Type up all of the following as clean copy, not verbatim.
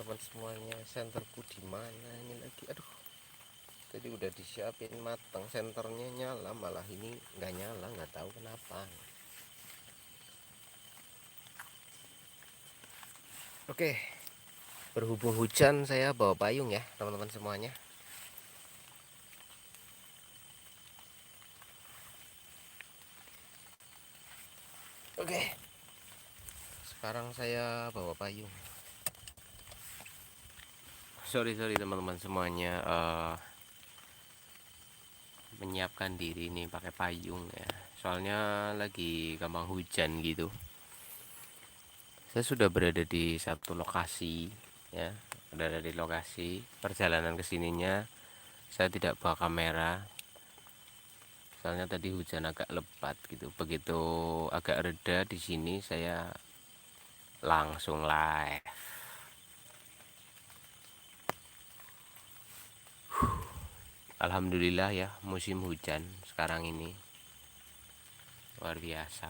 teman-teman semuanya. Senterku di mana ini lagi? Aduh, tadi udah disiapin matang, senternya nyala, malah ini nggak nyala, nggak tahu kenapa. Oke, berhubung hujan saya bawa payung ya teman-teman semuanya. Oke, sekarang saya bawa payung. Sorry teman-teman semuanya, menyiapkan diri ini pakai payung ya, soalnya lagi gampang hujan gitu. Saya sudah berada di satu lokasi ya, berada di lokasi. Perjalanan kesininya saya tidak bawa kamera, soalnya tadi hujan agak lebat gitu. Begitu agak reda di sini saya langsung live. Alhamdulillah ya, musim hujan sekarang ini luar biasa.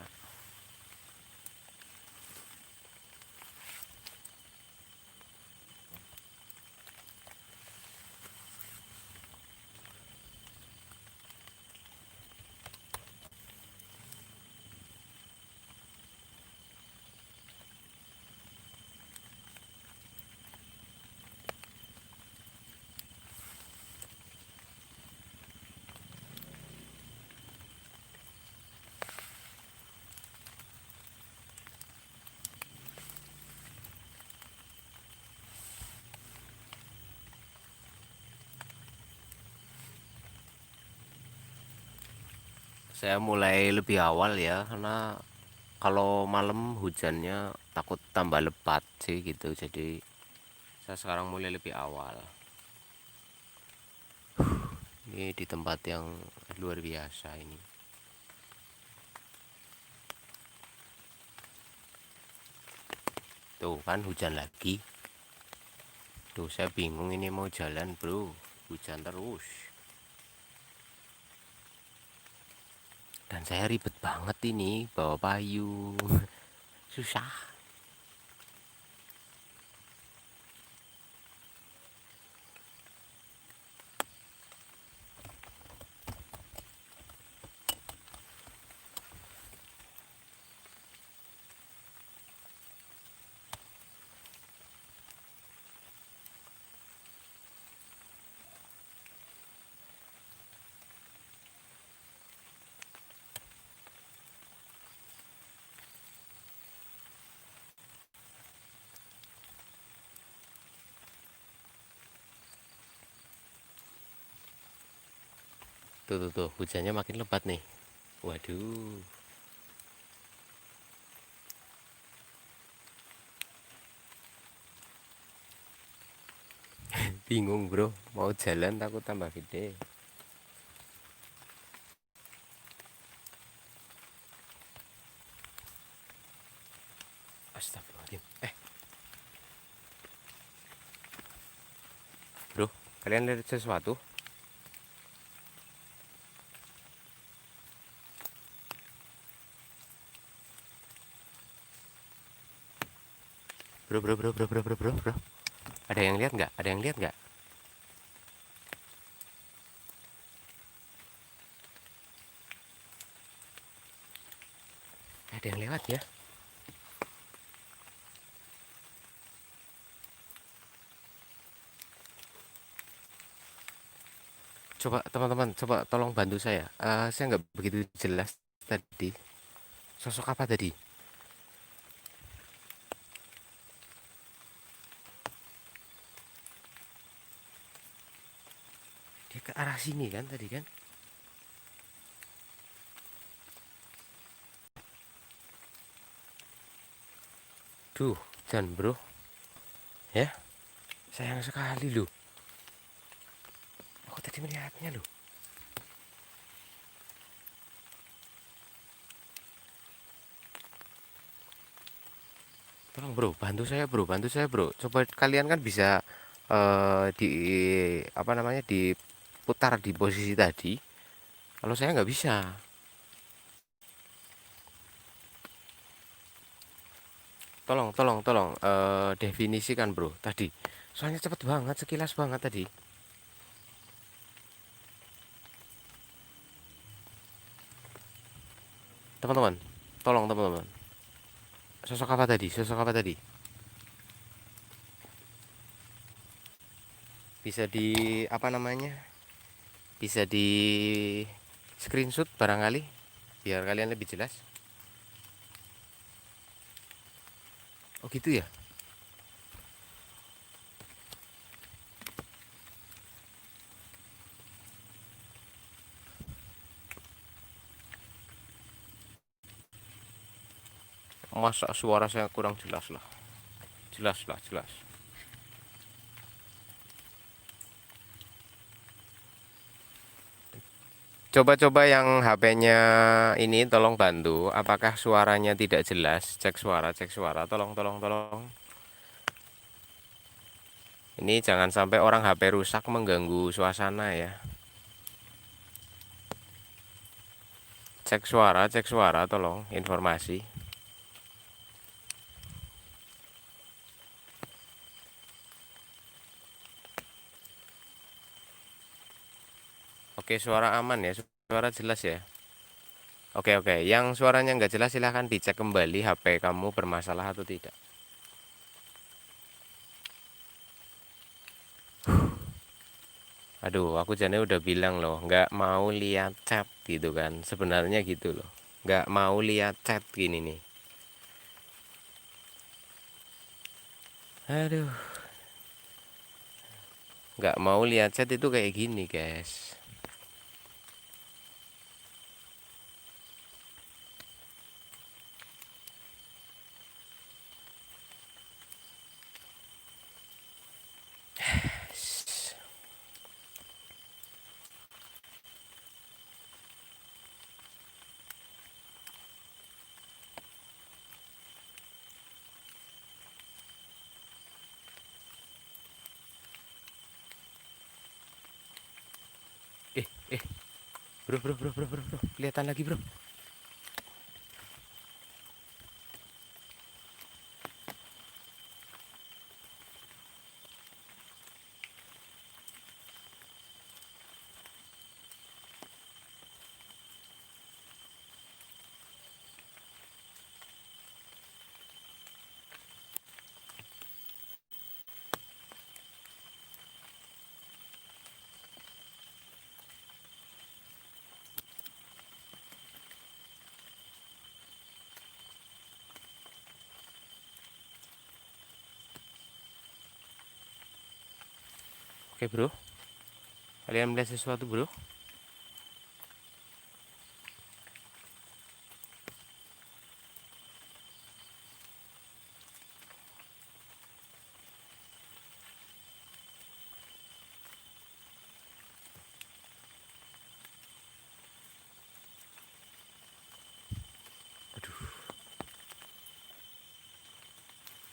Saya mulai lebih awal ya, karena kalau malam hujannya takut tambah lebat sih gitu. Jadi saya sekarang mulai lebih awal. Ini di tempat yang luar biasa ini. Tuh kan hujan lagi. Tuh saya bingung ini mau jalan bro, hujan terus. Dan saya ribet banget ini bawa payung. Susah. Tuh, hujannya makin lebat nih. Waduh. Bingung bro, mau jalan takut tambah gede. Astagfirullahaladzim. Bro, kalian lihat sesuatu? Bro. Ada yang lihat nggak? Ada yang lihat nggak? Ada yang lewat ya? Coba teman-teman, coba tolong bantu saya. Saya nggak begitu jelas tadi. Sosok apa tadi? Dia ke arah sini kan tadi kan? Duh, jangan bro. Ya, sayang sekali loh. Aku tadi melihatnya loh. Tolong bro, bantu saya bro. Coba kalian kan bisa di apa namanya diputar di posisi tadi. Kalau saya nggak bisa. Tolong definisikan bro tadi, soalnya cepet banget, sekilas banget tadi. Teman-teman, tolong teman-teman, sosok apa tadi, sosok apa tadi? Bisa di apa namanya, bisa di screenshot barangkali biar kalian lebih jelas. Oh gitu ya. Masa suara saya kurang jelas lah? Jelas lah, jelas. Coba-coba yang HP-nya ini tolong bantu. Apakah suaranya tidak jelas? Cek suara, cek suara. Tolong. Ini jangan sampai orang HP rusak mengganggu suasana ya. Cek suara, tolong informasi. Oke, suara aman ya, suara jelas ya. Oke. Yang suaranya nggak jelas silahkan dicek kembali HP kamu bermasalah atau tidak. Aduh, aku jane udah bilang loh, nggak mau lihat chat gitu kan. Sebenarnya gitu loh. Nggak mau lihat chat gini nih. Aduh, nggak mau lihat chat itu kayak gini guys. Eh, eh, bro. Kelihatan lagi bro. Oke bro, kalian melihat sesuatu bro? Aduh,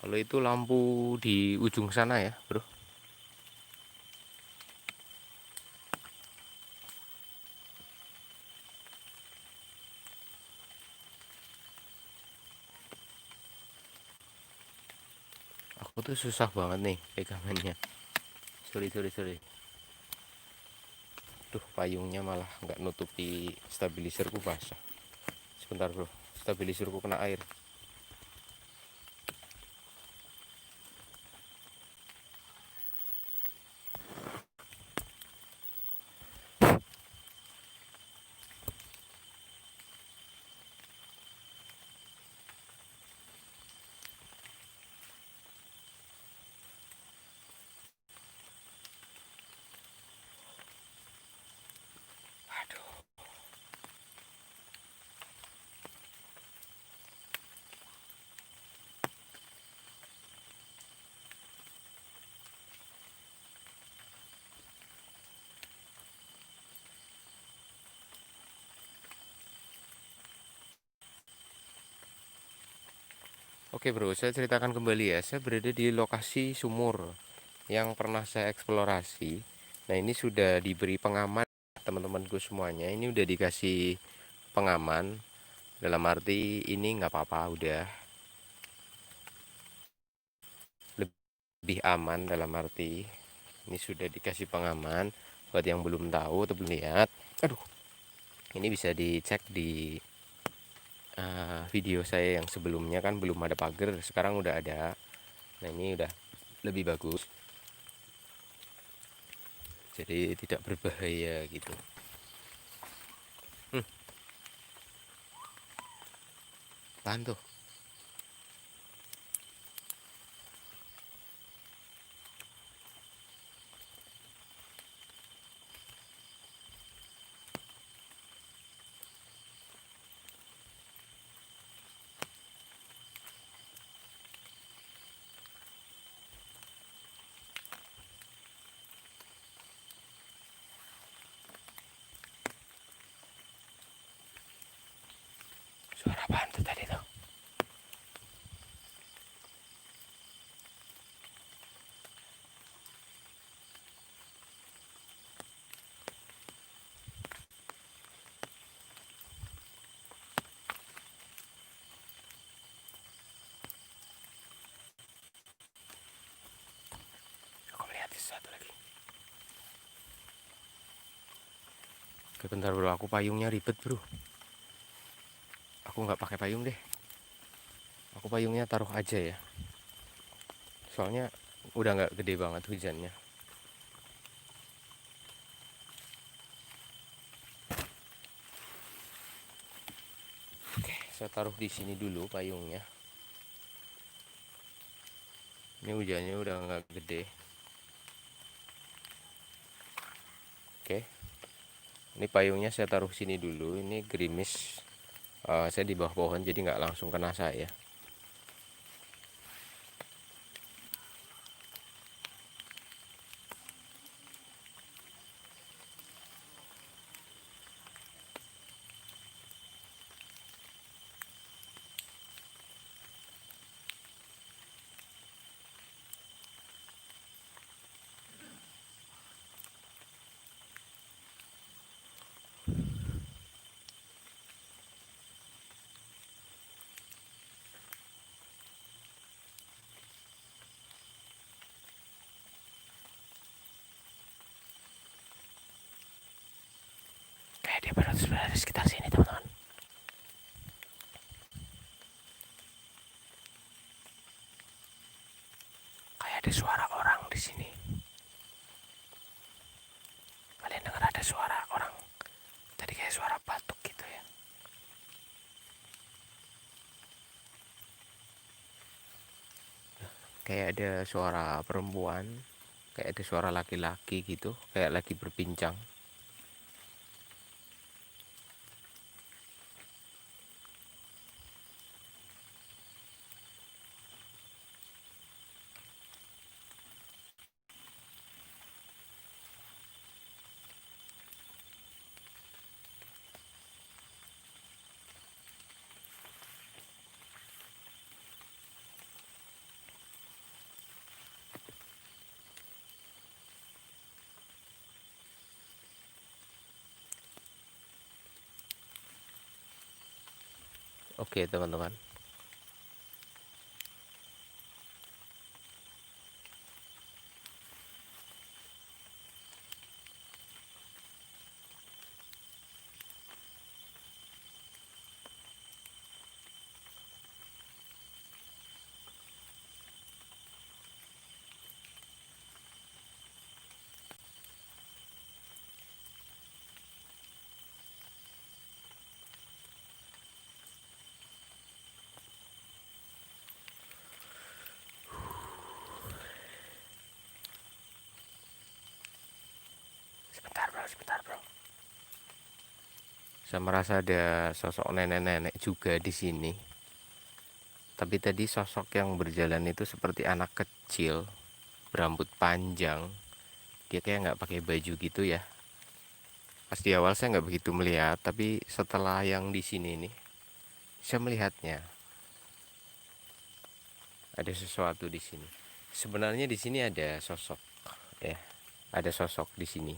kalau itu lampu di ujung sana ya bro. Aku tuh susah banget nih pegangannya. Sorry. Duh, payungnya malah nggak nutupi stabilizerku basah. Sebentar bro, stabilizerku kena air. Aduh. Oke bro, saya ceritakan kembali ya. Saya berada di lokasi sumur yang pernah saya eksplorasi. Nah ini sudah diberi pengaman teman-temanku semuanya. Ini udah dikasih pengaman. Dalam arti ini nggak apa-apa udah. lebih aman, dalam arti ini sudah dikasih pengaman. Buat yang belum tahu atau belum lihat, aduh, ini bisa dicek di video saya yang sebelumnya, kan belum ada pagar, sekarang udah ada. Nah ini udah lebih bagus, jadi tidak berbahaya gitu. Tahan tuh. Suara apaan tuh tadi tuh? Aku melihat sesuatu lagi. Oke, bentar bro, aku payungnya ribet bro. Aku nggak pakai payung deh. Aku payungnya taruh aja ya. Soalnya udah nggak gede banget hujannya. Oke, saya taruh di sini dulu payungnya. Ini hujannya udah nggak gede. Oke, ini payungnya saya taruh sini dulu. Ini gerimis. Saya di bawah pohon jadi nggak langsung kena saya. Kayak dia berada di sekitar sini teman-teman. Kayak ada suara orang di sini. Kalian dengar ada suara orang? Tadi kayak suara batuk gitu ya. Kayak ada suara perempuan, kayak ada suara laki-laki gitu, kayak lagi berbincang. Oke teman-teman, sebentar bro. Saya merasa ada sosok nenek-nenek juga di sini. Tapi tadi sosok yang berjalan itu seperti anak kecil, berambut panjang. Dia kayak nggak pakai baju gitu ya. Pas di awal saya nggak begitu melihat, tapi setelah yang di sini nih, saya melihatnya. Ada sesuatu di sini. Sebenarnya di sini ada sosok, ya. Ada sosok di sini.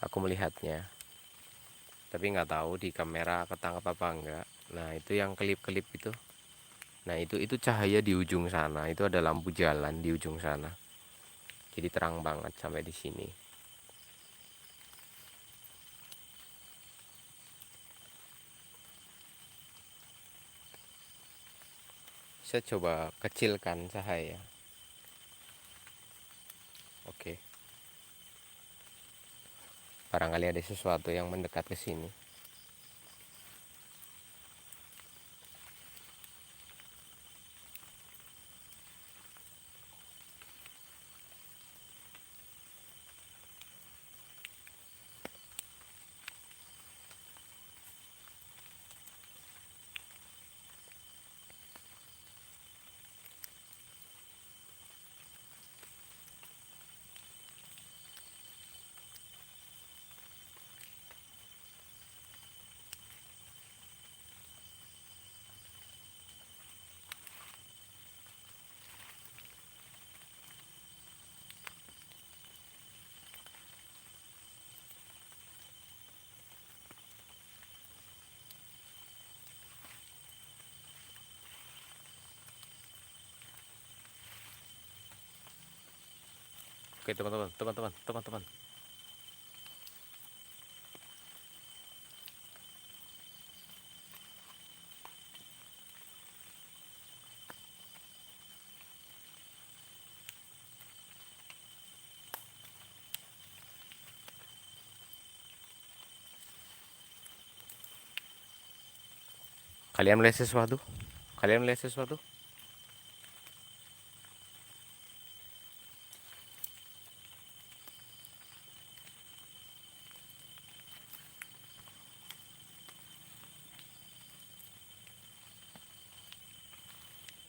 Aku melihatnya, tapi nggak tahu di kamera ketangkap apa enggak. Nah itu yang kelip-kelip itu, Nah, itu cahaya di ujung sana, itu ada lampu jalan di ujung sana. Jadi terang banget sampai di sini. Saya coba kecilkan cahaya. Oke. Barangkali ada sesuatu yang mendekat ke sini. Oke, teman-teman. Kalian melihat sesuatu? Kalian melihat sesuatu?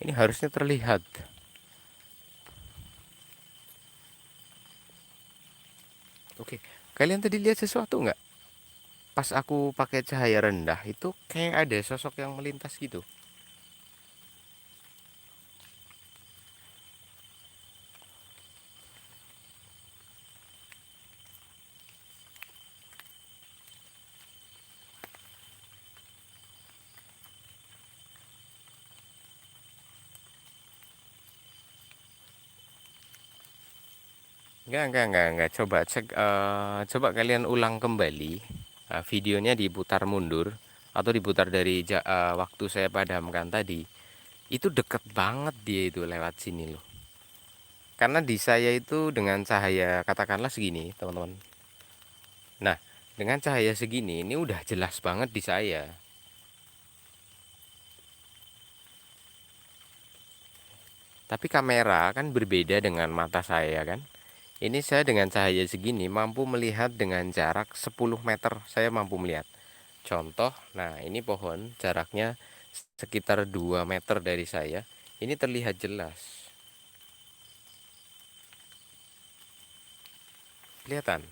Ini harusnya terlihat. Oke, kalian tadi lihat sesuatu nggak? Pas aku pakai cahaya rendah itu kayak ada sosok yang melintas gitu. Enggak. Coba cek, coba kalian ulang kembali. Videonya diputar mundur atau diputar dari waktu saya padamkan tadi. Itu deket banget dia itu lewat sini loh. Karena di saya itu dengan cahaya katakanlah segini, teman-teman. Nah, dengan cahaya segini ini udah jelas banget di saya. Tapi kamera kan berbeda dengan mata saya kan. Ini saya dengan cahaya segini mampu melihat dengan jarak 10 meter, saya mampu melihat. Contoh, nah ini pohon jaraknya sekitar 2 meter dari saya. Ini terlihat jelas. Kelihatan?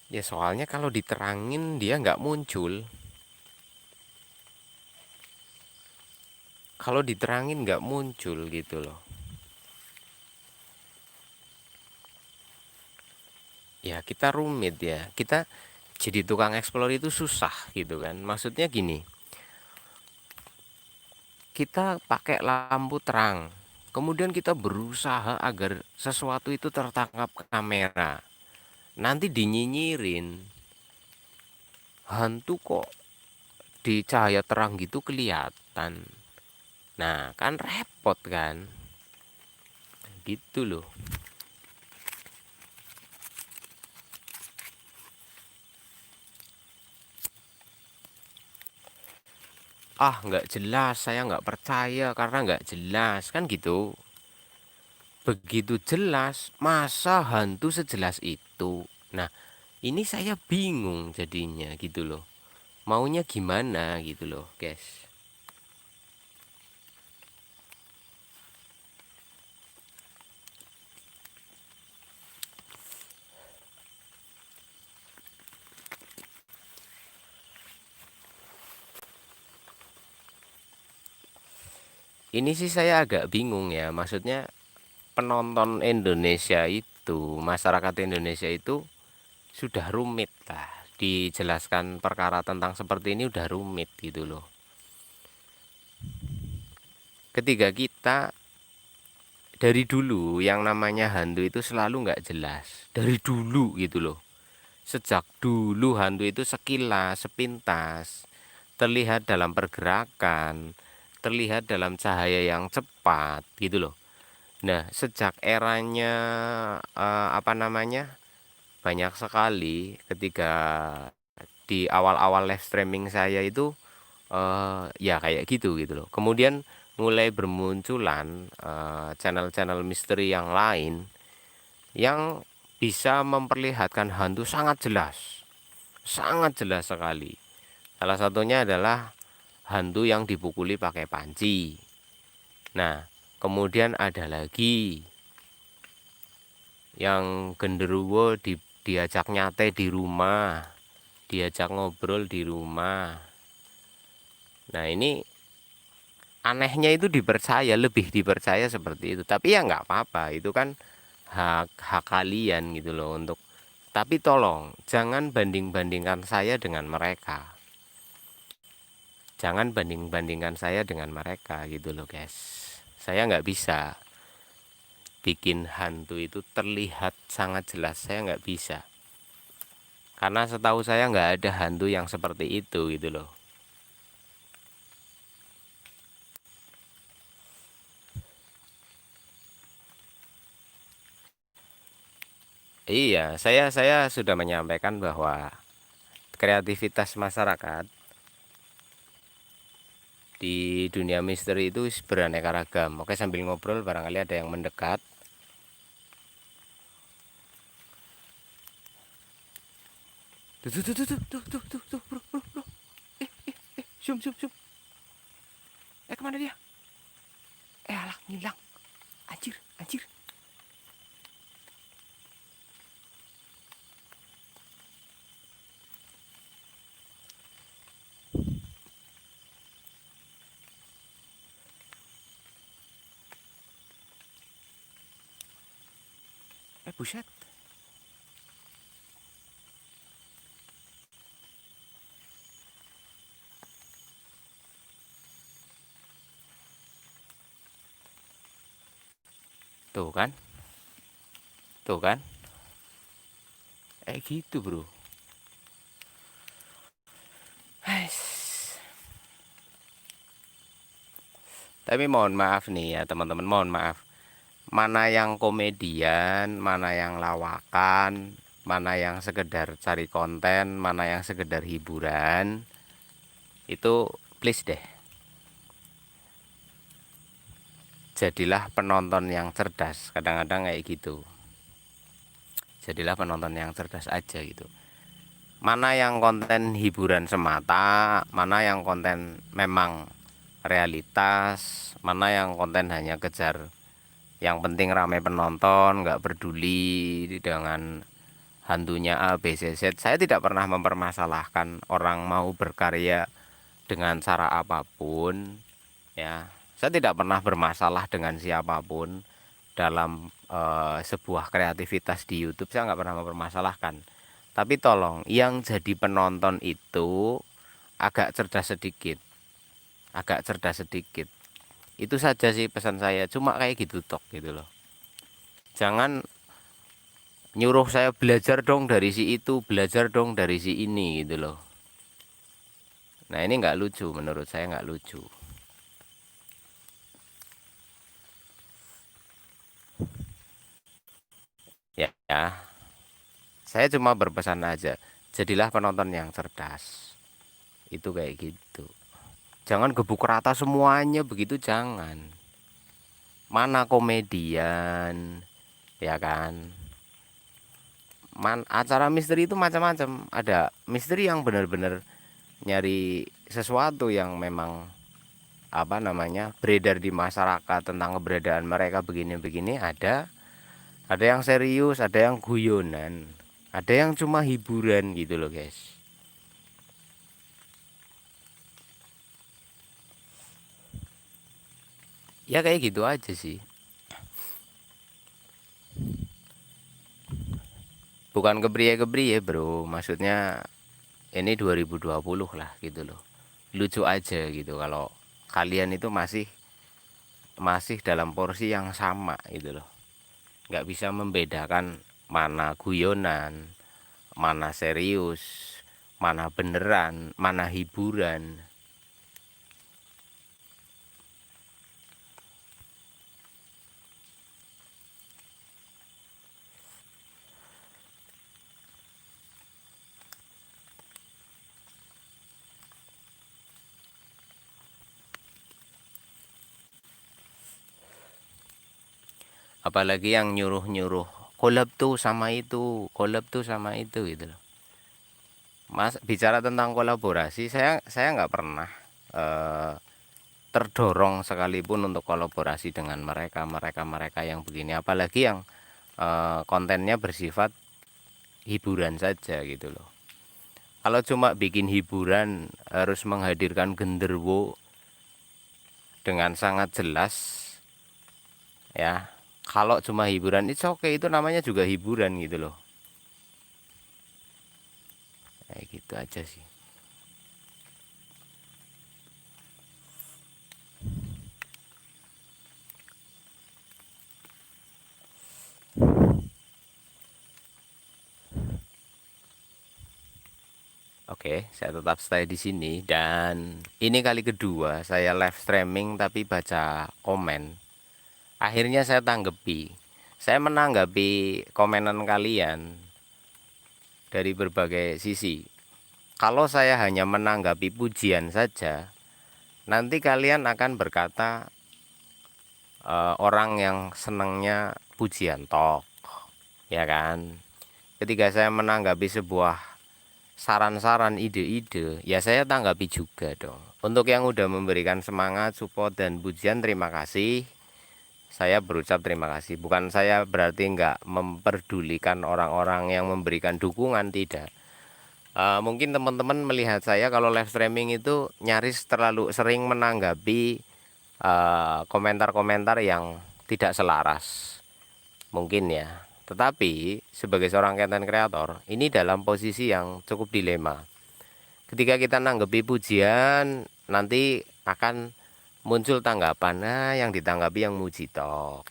Ya soalnya kalau diterangin dia nggak muncul. Kalau diterangin nggak muncul gitu loh. Ya kita rumit ya. Kita jadi tukang explore itu susah gitu kan. Maksudnya gini, kita pakai lampu terang. Kemudian kita berusaha agar sesuatu itu tertangkap kamera. Nanti dinyinyirin. Hantu kok di cahaya terang gitu kelihatan. Nah, kan repot kan? Gitu loh. Ah, nggak jelas, saya nggak percaya karena nggak jelas kan gitu. Begitu jelas, masa hantu sejelas itu? Nah, ini saya bingung jadinya gitu loh. Maunya gimana gitu loh, guys. Ini sih saya agak bingung ya, maksudnya penonton Indonesia itu, masyarakat Indonesia itu sudah rumit lah. Dijelaskan perkara tentang seperti ini udah rumit gitu loh. ketika kita dari dulu yang namanya hantu itu selalu nggak jelas. Dari dulu gitu loh. Sejak dulu hantu itu sekilas, sepintas, terlihat dalam pergerakan, terlihat dalam cahaya yang cepat gitu loh. Nah, sejak eranya apa namanya? Banyak sekali ketika di awal-awal live streaming saya itu ya kayak gitu loh. Kemudian mulai bermunculan channel-channel misteri yang lain yang bisa memperlihatkan hantu sangat jelas sekali. Salah satunya adalah hantu yang dipukuli pakai panci. Nah, kemudian ada lagi yang genderuwo diajak nyate di rumah, diajak ngobrol di rumah. Nah, ini anehnya itu dipercaya, lebih dipercaya seperti itu. Tapi ya nggak apa-apa, itu kan hak hak kalian gitu loh untuk. Tapi tolong jangan banding-bandingkan saya dengan mereka. Jangan banding-bandingkan saya dengan mereka gitu loh guys. Saya nggak bisa bikin hantu itu terlihat sangat jelas, saya nggak bisa. Karena setahu saya nggak ada hantu yang seperti itu gitu loh. Iya, saya sudah menyampaikan bahwa kreativitas masyarakat di dunia misteri itu beraneka ragam. Oke, sambil ngobrol barangkali ada yang mendekat. Tuh, bro. Zoom. Kemana dia? Alah, ngilang. Anjir. Buset. Tuh kan? Gitu, bro. Tapi mohon maaf nih ya teman-teman, mohon maaf. Mana yang komedian, mana yang lawakan, mana yang sekedar cari konten, mana yang sekedar hiburan, itu please deh. Jadilah penonton yang cerdas, kadang-kadang kayak gitu. Jadilah penonton yang cerdas aja gitu. Mana yang konten hiburan semata, mana yang konten memang realitas, mana yang konten hanya kejar yang penting ramai penonton, nggak peduli dengan hantunya A, B, C, Z. Saya tidak pernah mempermasalahkan orang mau berkarya dengan cara apapun, ya. Saya tidak pernah bermasalah dengan siapapun dalam sebuah kreativitas di YouTube. Saya nggak pernah mempermasalahkan. Tapi tolong, yang jadi penonton itu agak cerdas sedikit, Itu saja sih pesan saya. Cuma kayak gitu tok gitu loh. Jangan nyuruh saya belajar dong dari si itu, belajar dong dari si ini gitu loh. Nah ini nggak lucu, menurut saya nggak lucu. Ya, saya cuma berpesan aja, jadilah penonton yang cerdas. Itu kayak gitu. Jangan gebuk rata semuanya begitu, jangan. Mana komedian, ya kan? Acara misteri itu macam-macam. Ada misteri yang benar-benar nyari sesuatu yang memang apa namanya beredar di masyarakat tentang keberadaan mereka begini-begini. Ada yang serius, ada yang guyonan, ada yang cuma hiburan gitu loh guys. Ya kayak gitu aja sih. Bukan kepriye-kepriye bro, maksudnya ini 2020 lah gitu loh. Lucu aja gitu kalau kalian itu masih masih dalam porsi yang sama gitu loh. Nggak bisa membedakan mana guyonan, mana serius, mana beneran, mana hiburan. Apalagi yang nyuruh-nyuruh collab tuh sama itu, collab tuh sama itu gitu loh. Mas bicara tentang kolaborasi, saya nggak pernah eh, terdorong sekalipun untuk kolaborasi dengan mereka yang begini, apalagi yang kontennya bersifat hiburan saja gitu loh. Kalau cuma bikin hiburan harus menghadirkan genderwo dengan sangat jelas ya. Kalau cuma hiburan itu oke, itu namanya juga hiburan gitu loh. Kayak gitu aja sih. Oke, saya tetap stay di sini dan ini kali kedua saya live streaming tapi baca komen. Akhirnya saya tanggapi. Saya menanggapi komenan kalian dari berbagai sisi. Kalau saya hanya menanggapi pujian saja, nanti kalian akan berkata orang yang senangnya pujian tok, ya kan? Ketika saya menanggapi sebuah saran-saran, ide-ide, ya saya tanggapi juga dong. Untuk yang udah memberikan semangat, support, dan pujian, terima kasih. Saya berucap terima kasih. Bukan saya berarti nggak memperdulikan orang-orang yang memberikan dukungan, tidak. Mungkin teman-teman melihat saya kalau live streaming itu nyaris terlalu sering menanggapi komentar-komentar yang tidak selaras. Mungkin ya. Tetapi sebagai seorang content creator, ini dalam posisi yang cukup dilema. Ketika kita nanggapi pujian, nanti akan muncul tanggapan, nah yang ditanggapi yang muji tok.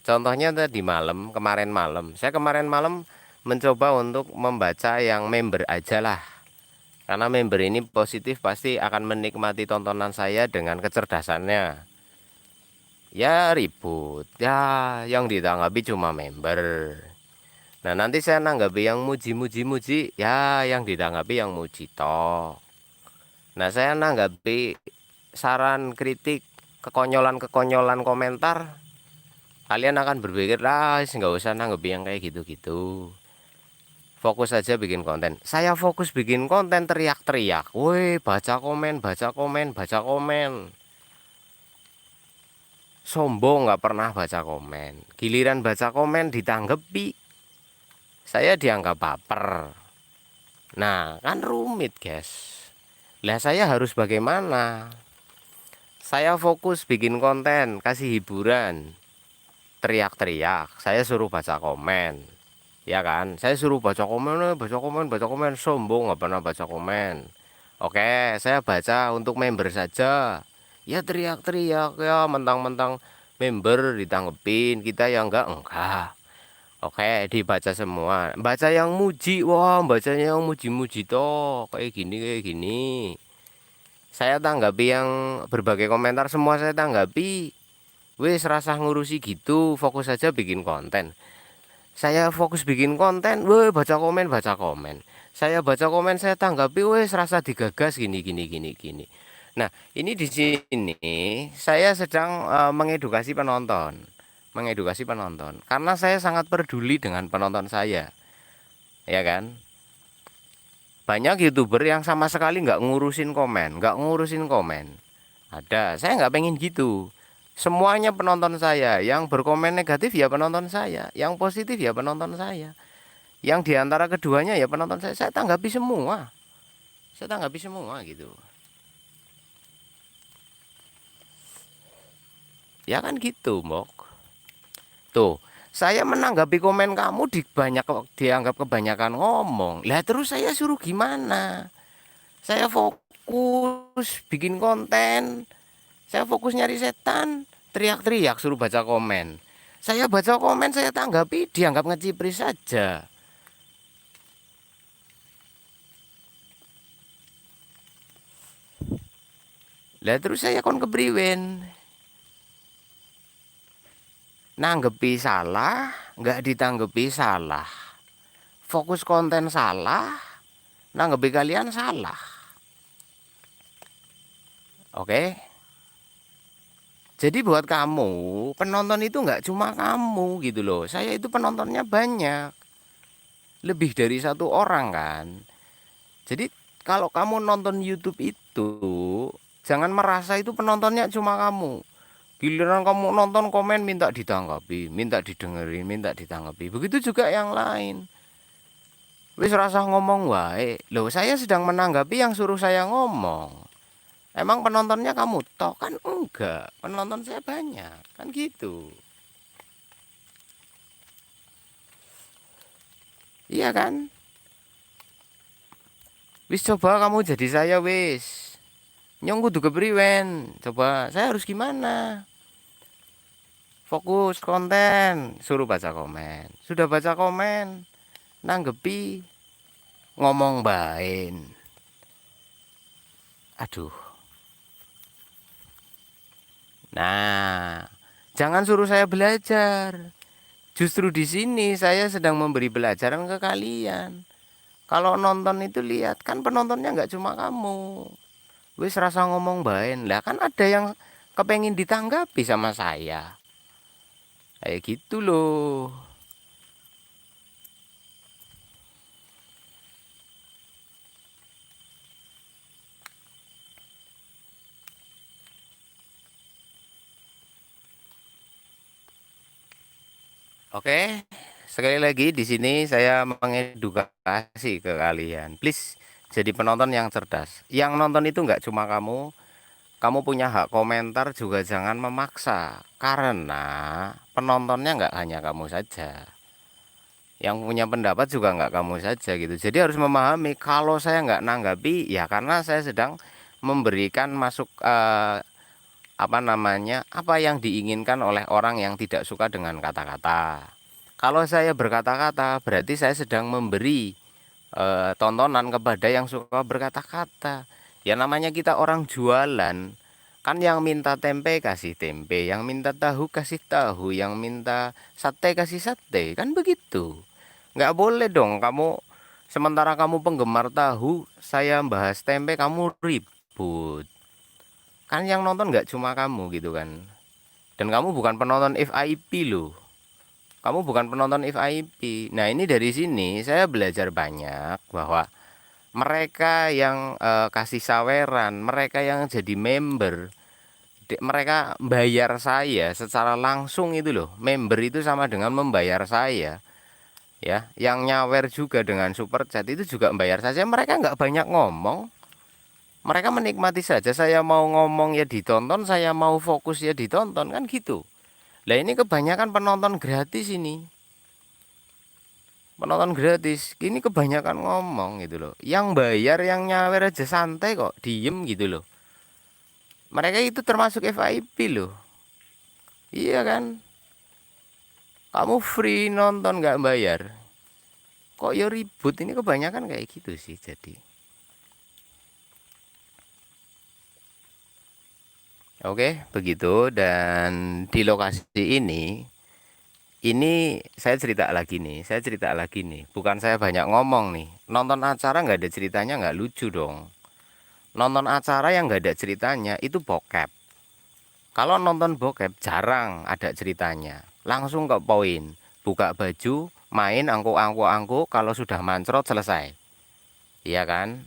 Contohnya tadi malam, kemarin malam. Saya kemarin malam mencoba untuk membaca yang member aja lah. Karena member ini positif pasti akan menikmati tontonan saya dengan kecerdasannya. Ya ribut, ya yang ditanggapi cuma member. Nah nanti saya nanggapi yang muji-muji-muji, ya yang ditanggapi yang muji toh. Nah saya nanggapi saran, kritik, kekonyolan-kekonyolan komentar, kalian akan berpikir, lah nggak usah nanggapi yang kayak gitu-gitu. Fokus aja bikin konten. Saya fokus bikin konten teriak-teriak. Woi, baca komen, baca komen, baca komen. Sombong nggak pernah baca komen. Giliran baca komen ditanggapi, saya dianggap baper. Nah, kan rumit, guys. Lah saya harus bagaimana? Saya fokus bikin konten, kasih hiburan. Teriak-teriak, saya suruh baca komen. Ya kan? Saya suruh baca komen, baca komen, baca komen. Sombong nggak pernah baca komen. Oke, saya baca untuk member saja. Ya teriak-teriak ya, mentang-mentang member ditanggepin, kita yang enggak. Oke, dibaca semua. Baca yang muji, wah, bacanya yang muji-muji toh, kayak gini, kayak gini. Saya tanggapi yang berbagai komentar semua saya tanggapi. Wes rasa ngurusi gitu, fokus aja bikin konten. Saya fokus bikin konten, weh baca komen, baca komen. Saya baca komen, saya tanggapi, wes rasa digagas gini, gini, gini, gini. Nah, ini di sini saya sedang mengedukasi penonton, mengedukasi penonton. Karena saya sangat peduli dengan penonton saya, ya kan? Banyak youtuber yang sama sekali nggak ngurusin komen, nggak ngurusin komen. Ada, saya nggak pengen gitu. Semuanya penonton saya, yang berkomen negatif ya penonton saya, yang positif ya penonton saya, yang diantara keduanya ya penonton saya. Saya tanggapi semua, saya tanggapi semua gitu. Ya kan gitu, Mok. Tuh, saya menanggapi komen kamu dianggap kebanyakan ngomong. Lah terus saya suruh gimana? Saya fokus bikin konten, saya fokus nyari setan. teriak-teriak suruh baca komen. Saya baca komen, saya tanggapi, dianggap ngecipris saja. Lah terus saya kon kepriwen, nanggepi salah, nggak ditanggepi salah, fokus konten salah, nanggepi kalian salah. Oke. Jadi buat kamu, penonton itu nggak cuma kamu gitu loh. Saya itu penontonnya banyak, lebih dari satu orang kan. Jadi kalau kamu nonton YouTube itu, jangan merasa itu penontonnya cuma kamu. Giliran kamu nonton komen minta ditanggapi, minta didengerin, minta ditanggapi. Begitu juga yang lain. Wis rasa ngomong wae. Loh, saya sedang menanggapi yang suruh saya ngomong. Emang penontonnya kamu tok kan enggak. Penonton saya banyak, kan gitu. Iya kan? Wis coba kamu jadi saya wis. Nyong kudu kepriwen. Coba saya harus gimana? Fokus konten, suruh baca komen. Sudah baca komen, nanggepi, ngomong bain. Aduh. Nah, jangan suruh saya belajar. Justru di sini saya sedang memberi pelajaran ke kalian. Kalau nonton itu lihat, kan penontonnya nggak cuma kamu. Wis rasa ngomong bain. Lah kan ada yang kepengin ditanggapi sama saya. Kayak gitu loh. Oke, sekali lagi di sini saya mengedukasi ke kalian. Please jadi penonton yang cerdas. Yang nonton itu nggak cuma kamu. Kamu punya hak komentar juga jangan memaksa. Karena penontonnya nggak hanya kamu saja. Yang punya pendapat juga nggak kamu saja gitu. Jadi harus memahami kalau saya nggak nanggapi ya karena saya sedang memberikan masuk apa namanya, apa yang diinginkan oleh orang yang tidak suka dengan kata-kata. Kalau saya berkata-kata berarti saya sedang memberi tontonan kepada yang suka berkata-kata. Ya namanya kita orang jualan, kan yang minta tempe kasih tempe, yang minta tahu kasih tahu, yang minta sate kasih sate, kan begitu. Nggak boleh dong kamu, sementara kamu penggemar tahu, saya bahas tempe kamu ribut. Kan yang nonton nggak cuma kamu gitu kan. Dan kamu bukan penonton FIP loh. Kamu bukan penonton FIP. Nah, ini dari sini saya belajar banyak bahwa mereka yang kasih saweran, mereka yang jadi member, mereka bayar saya secara langsung itu loh. Member itu sama dengan membayar saya. Ya, yang nyawer juga dengan super chat itu juga membayar saja. Mereka nggak banyak ngomong. Mereka menikmati saja. Saya mau ngomong ya ditonton, saya mau fokus ya ditonton, kan gitu. Lah ini kebanyakan penonton gratis ini. Penonton gratis. Ini kebanyakan ngomong gitu loh. Yang bayar, yang nyawer aja santai kok, diem gitu loh. Mereka itu termasuk FIP loh. Iya kan? Kamu free nonton nggak bayar. Kok ya ribut, ini kebanyakan kayak gitu sih jadi. Oke, begitu. Dan di lokasi ini saya cerita lagi nih, saya cerita lagi nih. Bukan saya banyak ngomong nih. Nonton acara nggak ada ceritanya nggak lucu dong. Nonton acara yang nggak ada ceritanya itu bokep. Kalau nonton bokep jarang ada ceritanya. Langsung ke poin. Buka baju, main angkuk-angkuk-angkuk. Kalau sudah mancrot selesai. Iya kan?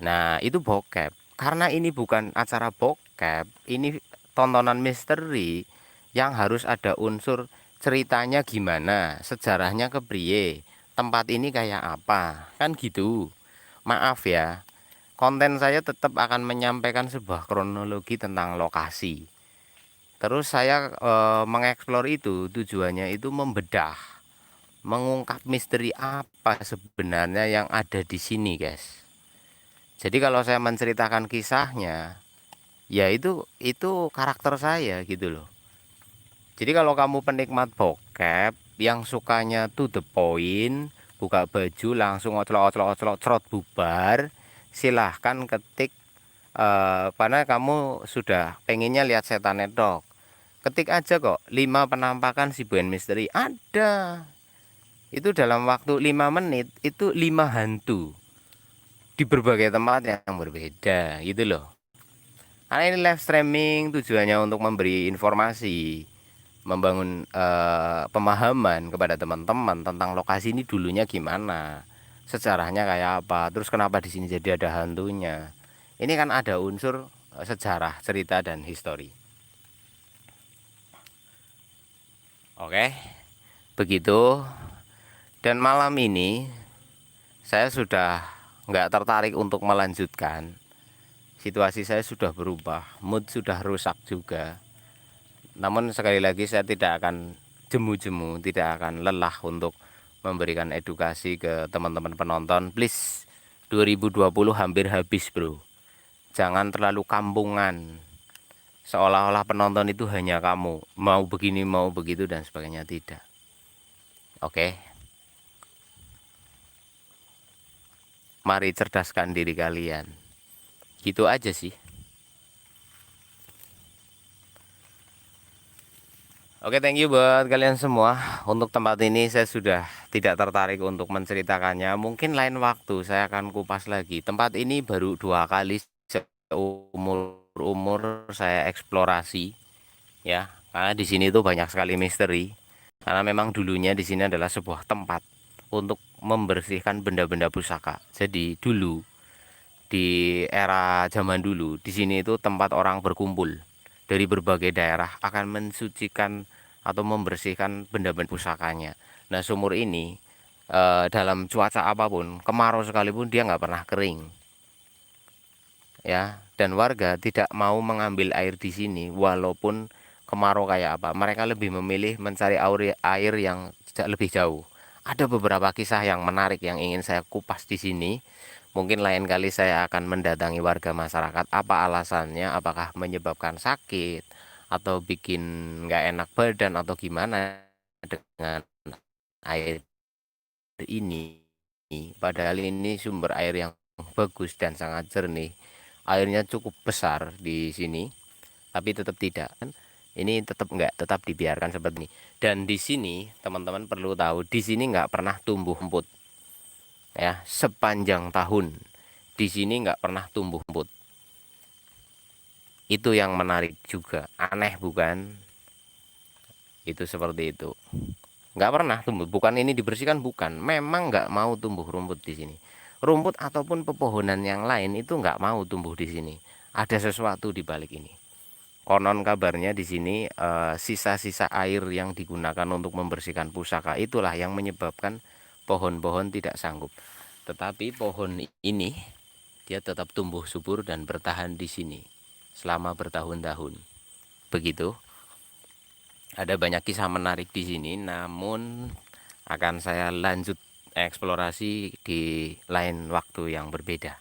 Nah itu bokep. Karena ini bukan acara bokep. Ini tontonan misteri yang harus ada unsur ceritanya gimana, sejarahnya kepriye, tempat ini kayak apa, kan gitu. Maaf ya, konten saya tetap akan menyampaikan sebuah kronologi tentang lokasi. Terus saya mengeksplor itu tujuannya itu membedah, mengungkap misteri apa sebenarnya yang ada di sini, guys. Jadi kalau saya menceritakan kisahnya, Ya itu karakter saya gitu loh. Jadi kalau kamu penikmat bokep yang sukanya to the point, buka baju langsung ocelok-ocelok cerot bubar, silahkan ketik karena kamu sudah pengennya lihat setan dok. Ketik aja kok 5 penampakan si Boen Misteri ada. Itu dalam waktu 5 menit itu 5 hantu di berbagai tempat yang berbeda gitu loh. Karena ini live streaming tujuannya untuk memberi informasi, membangun pemahaman kepada teman-teman tentang lokasi ini dulunya gimana, sejarahnya kayak apa, terus kenapa di sini jadi ada hantunya. Ini kan ada unsur sejarah, cerita dan histori. Oke, begitu. Dan malam ini saya sudah nggak tertarik untuk melanjutkan. Situasi saya sudah berubah, mood sudah rusak juga. Namun sekali lagi saya tidak akan jemu-jemu, tidak akan lelah untuk memberikan edukasi ke teman-teman penonton. Please, 2020 hampir habis bro. Jangan terlalu kampungan. Seolah-olah penonton itu hanya kamu. Mau begini, mau begitu dan sebagainya. Tidak. Oke. Mari cerdaskan diri kalian. Gitu aja sih. Oke, thank you buat kalian semua. Untuk tempat ini saya sudah tidak tertarik untuk menceritakannya. Mungkin lain waktu saya akan kupas lagi. Tempat ini baru 2 kali seumur-umur saya eksplorasi, ya. Karena di sini tuh banyak sekali misteri. Karena memang dulunya di sini adalah sebuah tempat untuk membersihkan benda-benda pusaka. Jadi dulu di era zaman dulu di sini itu tempat orang berkumpul dari berbagai daerah akan mensucikan atau membersihkan benda-benda pusakanya. Nah sumur ini dalam cuaca apapun, kemarau sekalipun dia nggak pernah kering, ya. Dan warga tidak mau mengambil air di sini walaupun kemarau kayak apa. Mereka lebih memilih mencari air yang lebih jauh. Ada beberapa kisah yang menarik yang ingin saya kupas di sini. Mungkin lain kali saya akan mendatangi warga masyarakat. Apa alasannya? Apakah menyebabkan sakit atau bikin nggak enak badan atau gimana dengan air ini? Padahal ini sumber air yang bagus dan sangat jernih. Airnya cukup besar di sini, tapi tetap tidak. Ini tetap enggak, tetap dibiarkan seperti ini. Dan di sini teman-teman perlu tahu, di sini nggak pernah tumbuh rumput, ya. Sepanjang tahun di sini nggak pernah tumbuh rumput. Itu yang menarik juga. Aneh bukan? Itu seperti itu. Nggak pernah tumbuh. Bukan ini dibersihkan, bukan. Memang nggak mau tumbuh rumput di sini. Rumput ataupun pepohonan yang lain itu nggak mau tumbuh di sini. Ada sesuatu di balik ini. Konon kabarnya di sini sisa-sisa air yang digunakan untuk membersihkan pusaka itulah yang menyebabkan pohon-pohon tidak sanggup. Tetapi pohon ini dia tetap tumbuh subur dan bertahan di sini selama bertahun-tahun. Begitu. Ada banyak kisah menarik di sini, namun akan saya lanjut eksplorasi di lain waktu yang berbeda.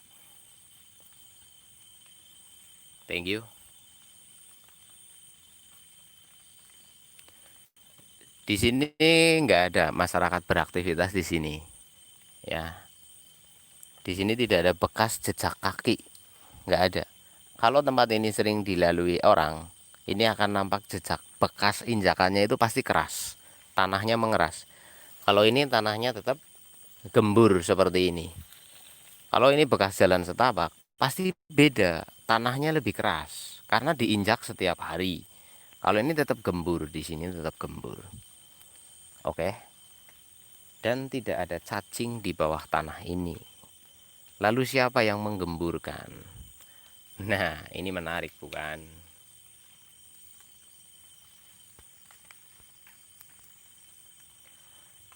Thank you. Di sini nggak ada masyarakat beraktivitas di sini, ya. Di sini tidak ada bekas jejak kaki, nggak ada. Kalau tempat ini sering dilalui orang, ini akan nampak jejak bekas injakannya itu pasti keras, tanahnya mengeras. Kalau ini tanahnya tetap gembur seperti ini. Kalau ini bekas jalan setapak, pasti beda, tanahnya lebih keras karena diinjak setiap hari. Kalau ini tetap gembur, di sini tetap gembur. Oke. Dan tidak ada cacing di bawah tanah ini. Lalu siapa yang menggemburkan? Nah, ini menarik bukan?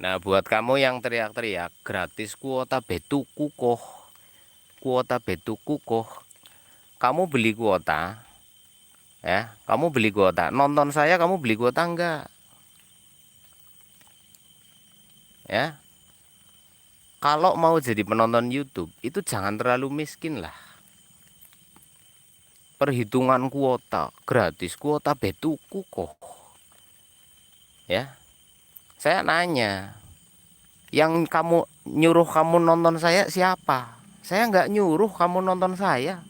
Nah, buat kamu yang teriak-teriak, gratis kuota betuku koh. Kuota betuku koh. Kamu beli kuota, ya. Kamu beli kuota. Nonton saya kamu beli kuota enggak? Ya. Kalau mau jadi penonton YouTube, itu jangan terlalu miskin lah. perhitungan kuota gratis, kuota betuku kok. Ya, saya nanya, yang kamu nyuruh kamu nonton saya siapa? Saya nggak nyuruh kamu nonton saya.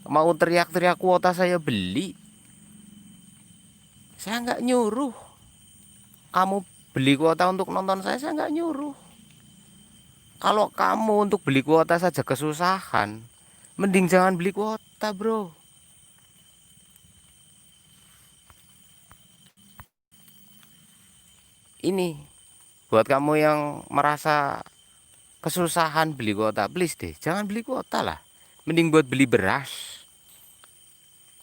Mau teriak-teriak kuota saya beli, saya nggak nyuruh. Kamu beli kuota untuk nonton saya nggak nyuruh. Kalau kamu untuk beli kuota saja kesusahan, mending jangan beli kuota, bro. Ini buat kamu yang merasa kesusahan beli kuota, please deh, jangan beli kuota lah. Mending buat beli beras.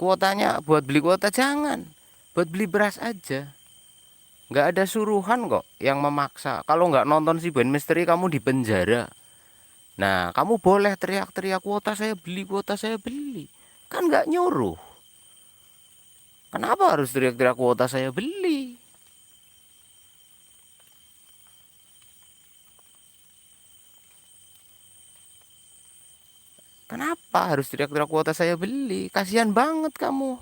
Kuotanya buat beli kuota jangan. Buat beli beras aja. Nggak ada suruhan kok yang memaksa. Kalau nggak nonton si Ben Misteri kamu di penjara. Nah, kamu boleh teriak-teriak kuota saya beli, kuota saya beli. Kan nggak nyuruh. Kenapa harus teriak-teriak kuota saya beli? Kenapa harus teriak-teriak kuota saya beli? Kasihan banget kamu.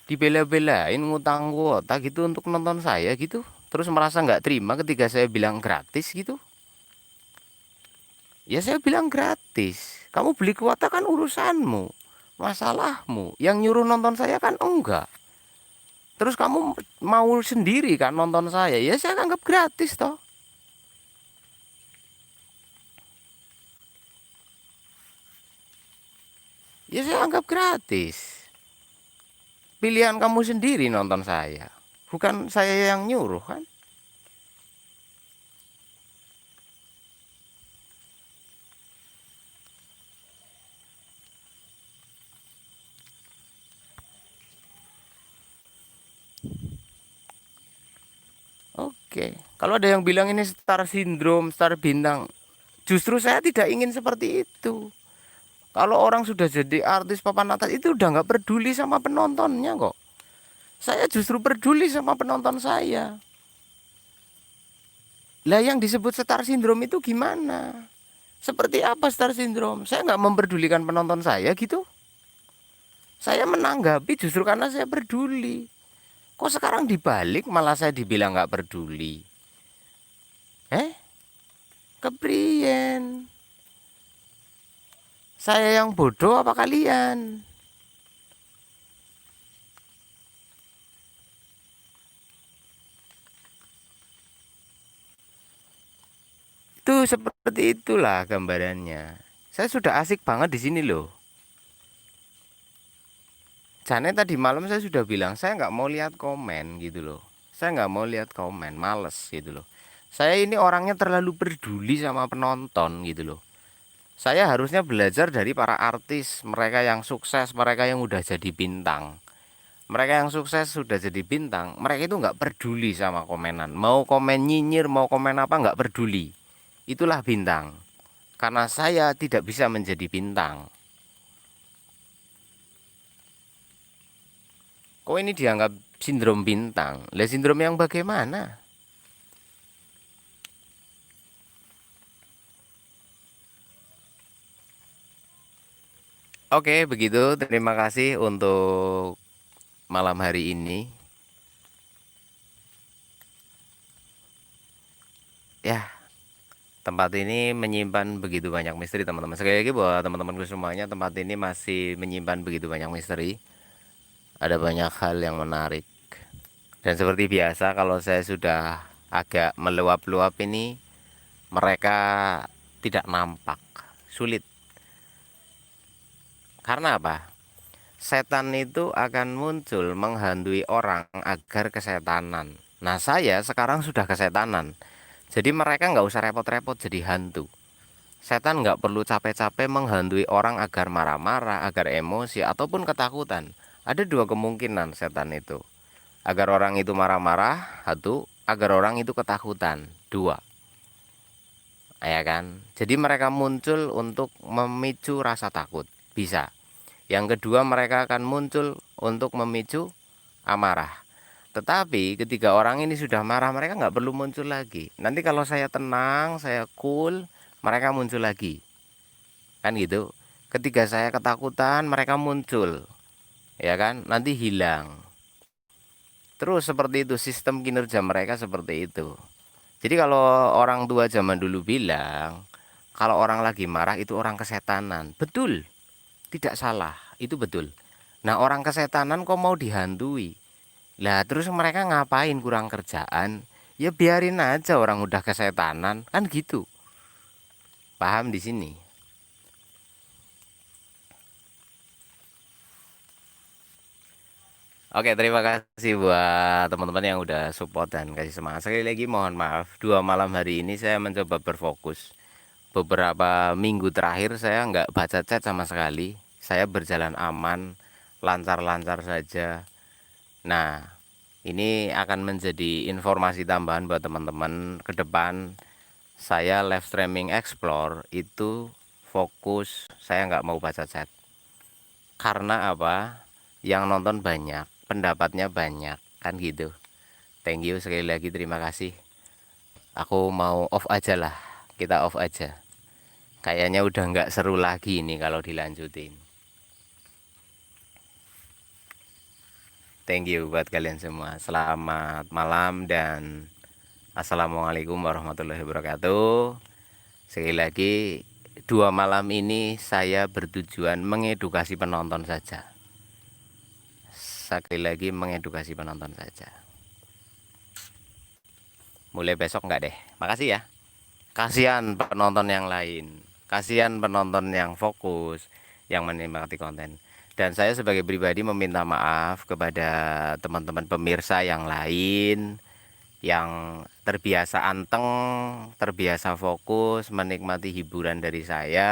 Dibela-belain ngutang kuota gitu untuk nonton saya gitu. Terus merasa nggak terima ketika saya bilang gratis gitu. Ya saya bilang gratis. Kamu beli kuota kan urusanmu. Masalahmu. Yang nyuruh nonton saya kan enggak. Terus kamu mau sendiri kan nonton saya. Ya saya anggap gratis toh. Ya saya anggap gratis. Pilihan kamu sendiri nonton saya. Bukan saya yang nyuruh kan. Oke. Kalau ada yang bilang ini star syndrome, star bintang. Justru saya tidak ingin seperti itu. Kalau orang sudah jadi artis papan atas itu udah nggak peduli sama penontonnya kok. Saya justru peduli sama penonton saya. Lah yang disebut star syndrome itu gimana? Seperti apa star syndrome? Saya nggak memperdulikan penonton saya gitu. Saya menanggapi justru karena saya peduli. Kok sekarang dibalik malah saya dibilang nggak peduli? Eh? Keprien? Saya yang bodoh apa kalian? Itu seperti itulah gambarannya. Saya sudah asik banget di sini loh. Jane tadi malam saya sudah bilang saya nggak mau lihat komen gitu loh. Saya nggak mau lihat komen, males gitu loh. Saya ini orangnya terlalu peduli sama penonton gitu loh. Saya harusnya belajar dari para artis, mereka yang sukses, mereka yang udah jadi bintang. Mereka yang sukses sudah jadi bintang, mereka itu nggak peduli sama komenan. Mau komen nyinyir, mau komen apa nggak peduli. Itulah bintang. Karena saya tidak bisa menjadi bintang. Kok ini dianggap sindrom bintang? Lah sindrom yang bagaimana? Oke, begitu. Terima kasih untuk malam hari ini. Ya, tempat ini menyimpan begitu banyak misteri, teman-teman. Sekali lagi buat teman-temanku semuanya, tempat ini masih menyimpan begitu banyak misteri. Ada banyak hal yang menarik. Dan seperti biasa, kalau saya sudah agak meluap-luap ini, mereka tidak nampak. Sulit. Karena apa? Setan itu akan muncul menghantui orang agar kesetanan. Nah, saya sekarang sudah kesetanan. Jadi mereka nggak usah repot-repot jadi hantu. Setan nggak perlu capek-capek menghantui orang agar marah-marah, agar emosi, ataupun ketakutan. Ada dua kemungkinan setan itu. Agar orang itu marah-marah, satu. Agar orang itu ketakutan, dua. Ya kan? Jadi mereka muncul untuk memicu rasa takut. Bisa. Yang kedua mereka akan muncul untuk memicu amarah. Tetapi ketika orang ini sudah marah mereka nggak perlu muncul lagi. Nanti kalau saya tenang, saya cool, mereka muncul lagi. Kan gitu. Ketika saya ketakutan, mereka muncul, ya kan? Nanti hilang. Terus seperti itu sistem kinerja mereka seperti itu. Jadi kalau orang tua zaman dulu bilang, kalau orang lagi marah itu orang kesetanan. Betul, tidak salah, itu betul. Nah, orang kesetanan kok mau dihantui? Lah, terus mereka ngapain kurang kerjaan? Ya biarin aja orang udah kesetanan, kan gitu. Paham di sini? Oke, terima kasih buat teman-teman yang udah support dan kasih semangat. Sekali lagi mohon maaf, 2 malam hari ini saya mencoba berfokus. Beberapa minggu terakhir saya nggak baca chat sama sekali. Saya berjalan aman, lancar-lancar saja. Nah, ini akan menjadi informasi tambahan buat teman-teman ke depan. Saya live streaming explore itu fokus, saya nggak mau baca chat. Karena apa? Yang nonton banyak, pendapatnya banyak, kan gitu. Thank you sekali lagi, terima kasih. Aku mau off aja lah, kita off aja. Kayaknya udah nggak seru lagi ini kalau dilanjutin. Thank you buat kalian semua. Selamat malam dan assalamualaikum warahmatullahi wabarakatuh. Sekali lagi, 2 malam ini saya bertujuan mengedukasi penonton saja. Sekali lagi mengedukasi penonton saja. Mulai besok enggak deh. Makasih ya. Kasihan penonton yang lain. Kasihan penonton yang fokus, yang menikmati konten. Dan saya sebagai pribadi meminta maaf kepada teman-teman pemirsa yang lain yang terbiasa anteng, terbiasa fokus menikmati hiburan dari saya.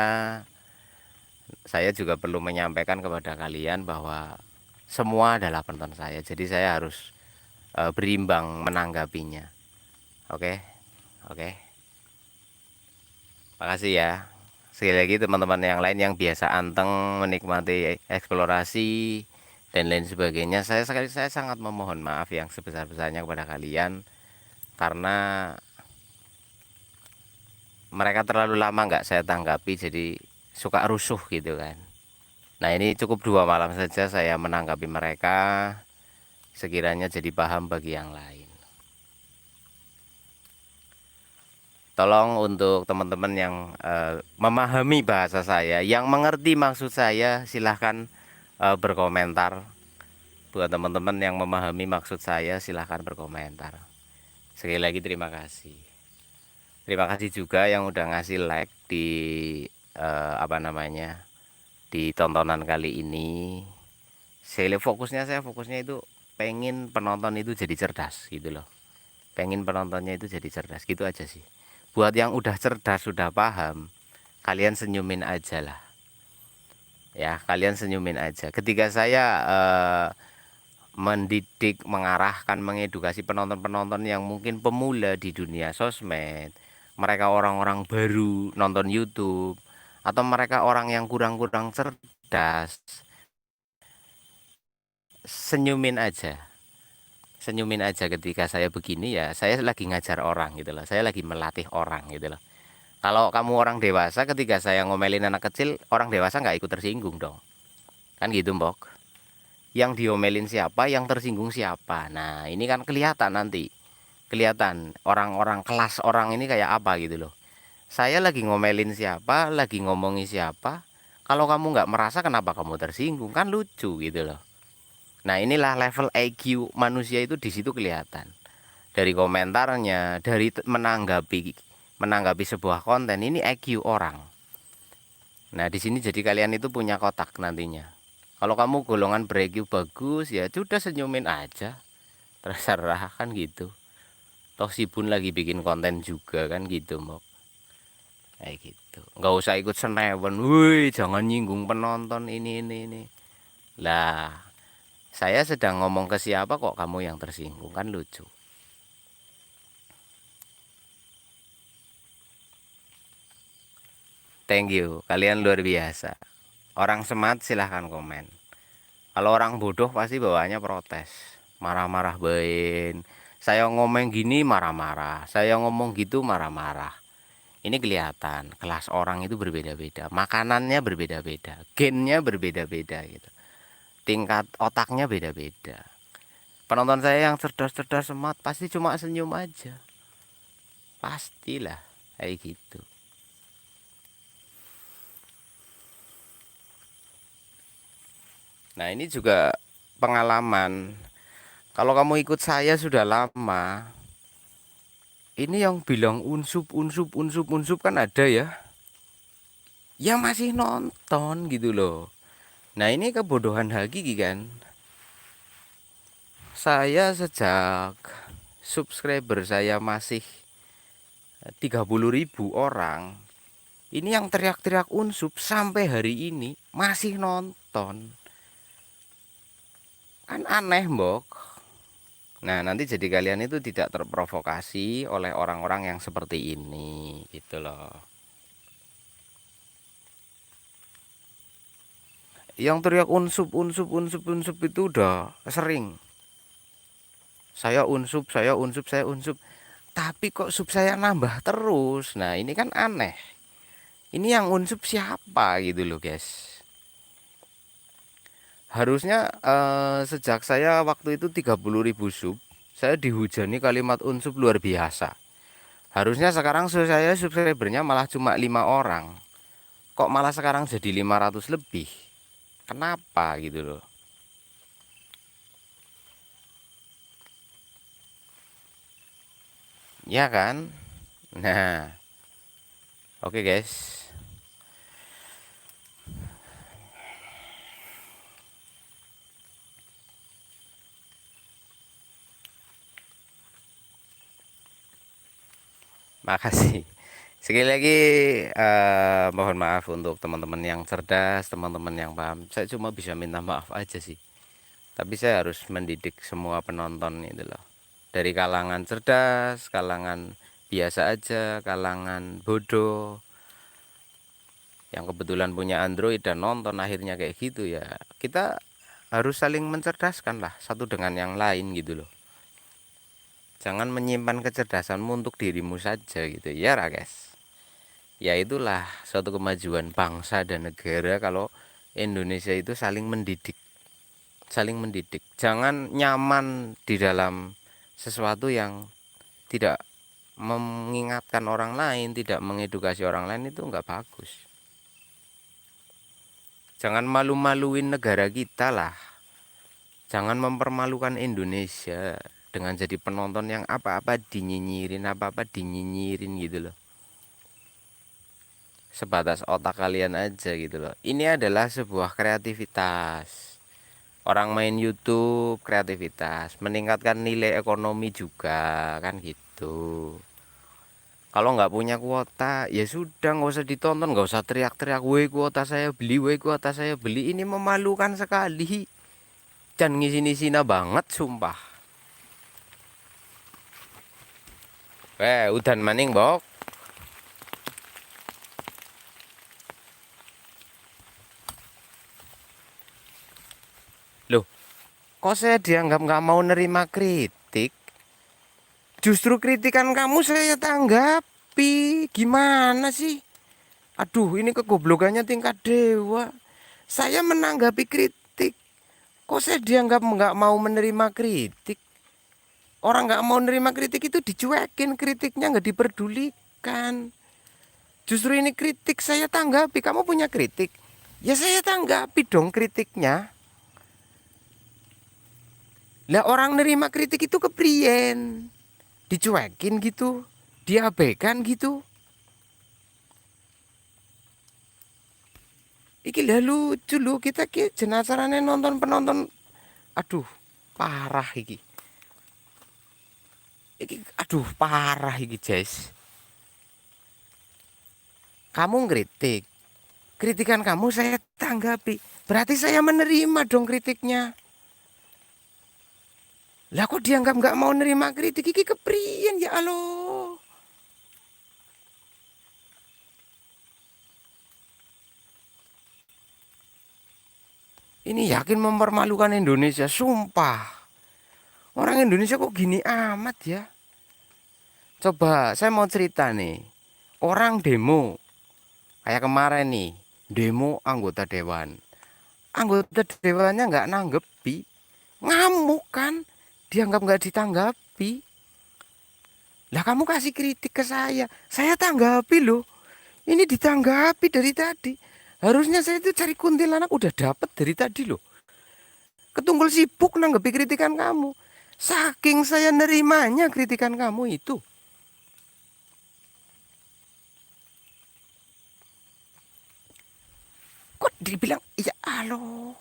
Saya juga perlu menyampaikan kepada kalian bahwa semua adalah penonton saya. Jadi saya harus berimbang menanggapinya. Oke, oke. Makasih ya. Sekali lagi teman-teman yang lain yang biasa anteng menikmati eksplorasi dan lain sebagainya, saya sangat memohon maaf yang sebesar-besarnya kepada kalian karena mereka terlalu lama nggak saya tanggapi, jadi suka rusuh gitu kan. Nah, ini cukup 2 malam saja saya menanggapi mereka, sekiranya jadi paham bagi yang lain. Tolong untuk teman-teman yang memahami bahasa saya, yang mengerti maksud saya, silahkan berkomentar. Buat teman-teman yang memahami maksud saya, silahkan berkomentar. Sekali lagi terima kasih. Terima kasih juga yang udah ngasih like di apa namanya, di tontonan kali ini. Saya fokusnya itu pengen penonton itu jadi cerdas gitu loh. Pengen penontonnya itu jadi cerdas gitu aja sih. Buat yang udah cerdas, sudah paham, kalian senyumin aja lah. Ya, kalian senyumin aja. Ketika saya mendidik, mengarahkan, mengedukasi penonton-penonton yang mungkin pemula di dunia sosmed, mereka orang-orang baru nonton YouTube, atau mereka orang yang kurang-kurang cerdas, senyumin aja. Senyumin aja ketika saya begini, ya saya lagi ngajar orang gitu loh, saya lagi melatih orang gitu loh. Kalau kamu orang dewasa, ketika saya ngomelin anak kecil, orang dewasa nggak ikut tersinggung dong, kan gitu mbok. Yang diomelin siapa, yang tersinggung siapa, nah ini kan kelihatan nanti, kelihatan orang-orang kelas orang ini kayak apa gitu loh. Saya lagi ngomelin siapa, lagi ngomongi siapa, kalau kamu nggak merasa, kenapa kamu tersinggung, kan lucu gitu loh. Nah, inilah level IQ manusia itu di situ kelihatan. Dari komentarnya, dari menanggapi sebuah konten, ini IQ orang. Nah, di sini jadi kalian itu punya kotak nantinya. Kalau kamu golongan ber-IQ bagus, ya sudah senyumin aja. Terserah kan gitu. Toh si Bun lagi bikin konten juga kan gitu, Mbok. Kayak gitu. Nggak usah ikut senewen. Woi, jangan nyinggung penonton ini. Lah, saya sedang ngomong ke siapa kok kamu yang tersinggung, kan lucu. Thank you, kalian luar biasa. Orang smart silahkan komen. Kalau orang bodoh pasti bawaannya protes, marah-marah bain. Saya ngomong gini marah-marah, saya ngomong gitu marah-marah. Ini kelihatan kelas orang itu berbeda-beda, makanannya berbeda-beda, gennya berbeda-beda gitu. Tingkat otaknya beda-beda. Penonton saya yang cerdas-cerdas semat pasti cuma senyum aja. Pastilah kayak gitu. Nah, ini juga pengalaman. Kalau kamu ikut saya sudah lama, ini yang bilang unsup, unsup, unsup, unsup kan ada ya. Yang masih nonton gitu loh. Nah, ini kebodohan hakiki kan. Saya sejak subscriber saya masih 30.000 orang. Ini yang teriak-teriak unsup sampai hari ini masih nonton. Kan aneh, Mbok. Nah, nanti jadi kalian itu tidak terprovokasi oleh orang-orang yang seperti ini, gitu loh. Yang teriak unsup, unsup, unsup, unsup itu udah sering. Saya unsup, saya unsup, saya unsup. Tapi kok sub saya nambah terus. Nah, ini kan aneh. Ini yang unsup siapa gitu loh, guys. Harusnya sejak saya waktu itu 30.000 sub, saya dihujani kalimat unsup luar biasa. Harusnya sekarang saya subscribernya malah cuma 5 orang. Kok malah sekarang jadi 500 lebih? Kenapa gitu loh? Ya kan? Nah, oke guys. Makasih. Sekali lagi mohon maaf untuk teman-teman yang cerdas, teman-teman yang paham. Saya cuma bisa minta maaf aja sih. Tapi saya harus mendidik semua penonton itu loh. Dari kalangan cerdas, kalangan biasa aja, kalangan bodoh. Yang kebetulan punya Android dan nonton akhirnya kayak gitu ya. Kita harus saling mencerdaskan lah satu dengan yang lain gitu loh. Jangan menyimpan kecerdasanmu untuk dirimu saja gitu ya, guys. Ya itulah suatu kemajuan bangsa dan negara kalau Indonesia itu saling mendidik. Saling mendidik. Jangan nyaman di dalam sesuatu yang tidak mengingatkan orang lain, tidak mengedukasi orang lain, itu nggak bagus. Jangan malu-maluin negara kita lah. Jangan mempermalukan Indonesia dengan jadi penonton yang apa-apa dinyinyirin, apa-apa dinyinyirin gitu loh. Sebatas otak kalian aja gitu loh. Ini adalah sebuah kreativitas. Orang main YouTube kreativitas, meningkatkan nilai ekonomi juga kan gitu. Kalau nggak punya kuota ya sudah, nggak usah ditonton, nggak usah teriak-teriak, woi kuota saya beli, woi kuota saya beli. Ini memalukan sekali dan ngisi-ngisina banget sumpah. Udan maning bok. Loh, kok saya dianggap nggak mau nerima kritik? Justru kritikan kamu saya tanggapi. Gimana sih? Aduh, ini kegoblokannya tingkat dewa. Saya menanggapi kritik. Kok saya dianggap nggak mau menerima kritik? Orang nggak mau menerima kritik itu dicuekin, kritiknya nggak diperdulikan. Justru ini kritik saya tanggapi. Kamu punya kritik? Ya saya tanggapi dong kritiknya. Lah orang nerima kritik itu keprien, dicuekin gitu, diabaikan gitu. Iki lah lucu lu, kita ki jenazarane nonton penonton. Aduh, parah iki. Aduh, parah iki, guys. Kamu ngeritik. Kritikan kamu saya tanggapi. Berarti saya menerima dong kritiknya. Lah kok dianggap nggak mau nerima kritik, iki keprien ya Allah. Ini yakin mempermalukan Indonesia, sumpah. Orang Indonesia kok gini amat ya. Coba saya mau cerita nih. Orang demo kayak kemarin nih, demo anggota dewan. Anggota dewannya nggak nanggepi, ngamuk kan, dianggap nggak ditanggapi. Lah kamu kasih kritik ke saya tanggapi loh. Ini ditanggapi dari tadi. Harusnya saya itu cari kuntilanak udah dapet dari tadi loh. Ketunggul sibuk nanggepi kritikan kamu. Saking saya nerimanya kritikan kamu itu. Kok dibilang, ya aloh,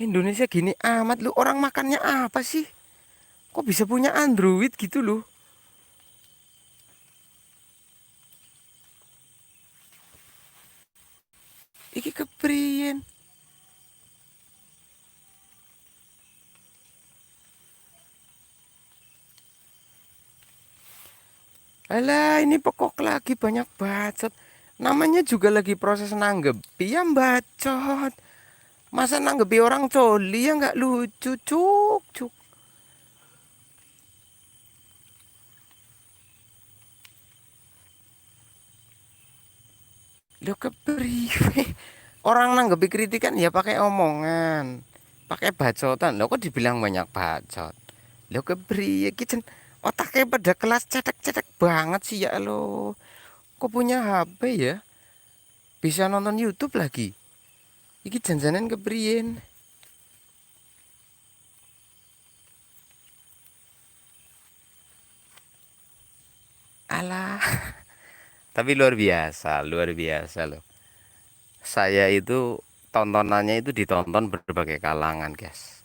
Indonesia gini amat lu, orang makannya apa sih? Kok bisa punya Android gitu loh? Iki kepriyen. Alah, ini pokok lagi banyak bacot. Namanya juga lagi proses nanggepi ya bacot. Masa nanggepi orang coli ya nggak lucu, cuk, cuk. Lo kepriwe? Orang nanggepi kritikan ya pakai omongan, pakai bacotan. Lo kok dibilang banyak bacot? Lo kepriwe? Kitchen otaknya pada kelas cetek-cetek banget sih ya lo. Kok punya HP ya? Bisa nonton YouTube lagi. Iki janjanan kepriyen. Alah, tapi luar biasa loh. Saya itu tontonannya itu ditonton berbagai kalangan, guys.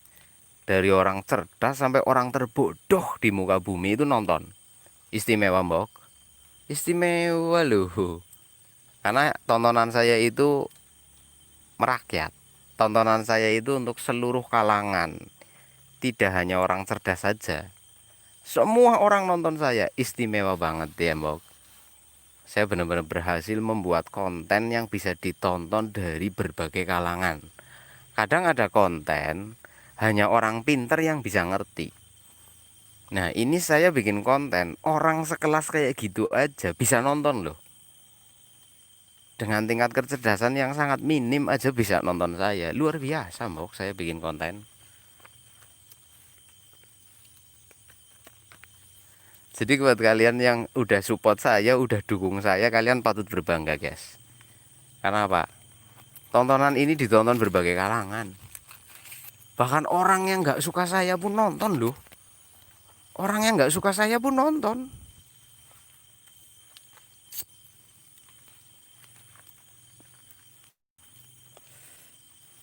Dari orang cerdas sampai orang terbodoh di muka bumi itu nonton. Istimewa, Mbok. Istimewa loh. Karena tontonan saya itu merakyat. Tontonan saya itu untuk seluruh kalangan. Tidak hanya orang cerdas saja. Semua orang nonton saya istimewa banget ya, Mbok. Saya benar-benar berhasil membuat konten yang bisa ditonton dari berbagai kalangan. Kadang ada konten hanya orang pinter yang bisa ngerti. Nah, ini saya bikin konten orang sekelas kayak gitu aja bisa nonton loh. Dengan tingkat kecerdasan yang sangat minim aja bisa nonton saya. Luar biasa, Mbok, saya bikin konten. Jadi buat kalian yang udah support saya, udah dukung saya, kalian patut berbangga, guys. Karena apa? Tontonan ini ditonton berbagai kalangan. Bahkan orang yang nggak suka saya pun nonton loh. Orang yang nggak suka saya pun nonton.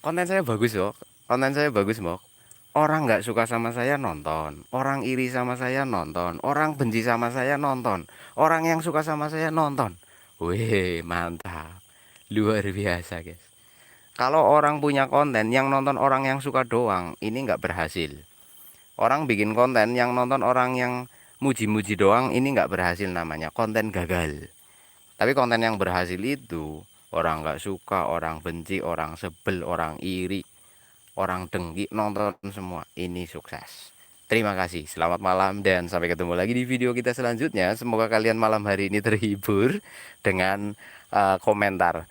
Konten saya bagus loh. Konten saya bagus, Mbok. Orang nggak suka sama saya nonton. Orang iri sama saya nonton. Orang benci sama saya nonton. Orang yang suka sama saya nonton. Wih, mantap. Luar biasa, guys. Kalau orang punya konten yang nonton orang yang suka doang, ini nggak berhasil. Orang bikin konten yang nonton orang yang muji-muji doang, ini nggak berhasil, namanya konten gagal. Tapi konten yang berhasil itu orang nggak suka, orang benci, orang sebel, orang iri, orang dengki nonton semua. Ini sukses. Terima kasih. Selamat malam dan sampai ketemu lagi di video kita selanjutnya. Semoga kalian malam hari ini terhibur dengan komentar.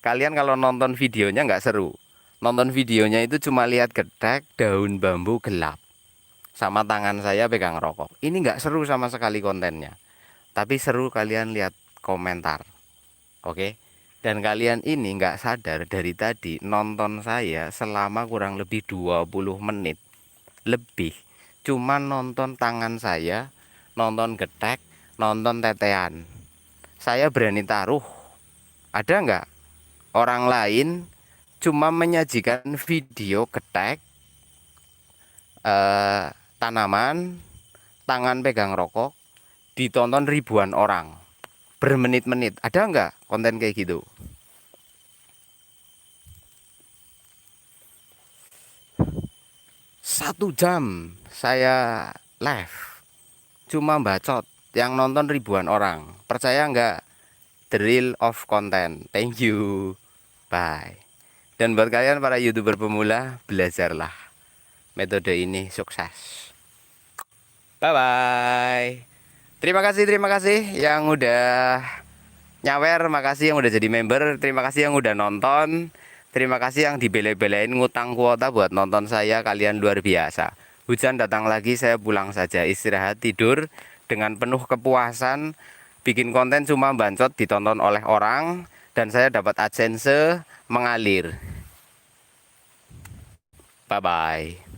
Kalian kalau nonton videonya nggak seru. Nonton videonya itu cuma lihat gedek daun bambu gelap sama tangan saya pegang rokok. Ini nggak seru sama sekali kontennya. Tapi seru kalian lihat komentar. Oke? Dan kalian ini nggak sadar dari tadi nonton saya selama kurang lebih 20 menit lebih. Cuma nonton tangan saya, nonton gedek, nonton tetean. Saya berani taruh. Ada nggak orang lain cuma menyajikan video gedek, eh, tanaman, tangan pegang rokok, ditonton ribuan orang bermenit-menit? Ada nggak konten kayak gitu? 1 jam saya live cuma bacot yang nonton ribuan orang. Percaya nggak? The real of content. Thank you. Bye. Dan buat kalian para YouTuber pemula, belajarlah metode ini sukses. Bye bye. Terima kasih yang udah Nyawer, makasih yang udah jadi member. Terima kasih yang udah nonton. Terima kasih yang dibele-belein ngutang kuota buat nonton saya. Kalian luar biasa. Hujan datang lagi, saya pulang saja. Istirahat, tidur dengan penuh kepuasan. Bikin konten cuma bancot ditonton oleh orang. Dan saya dapat AdSense mengalir. Bye-bye.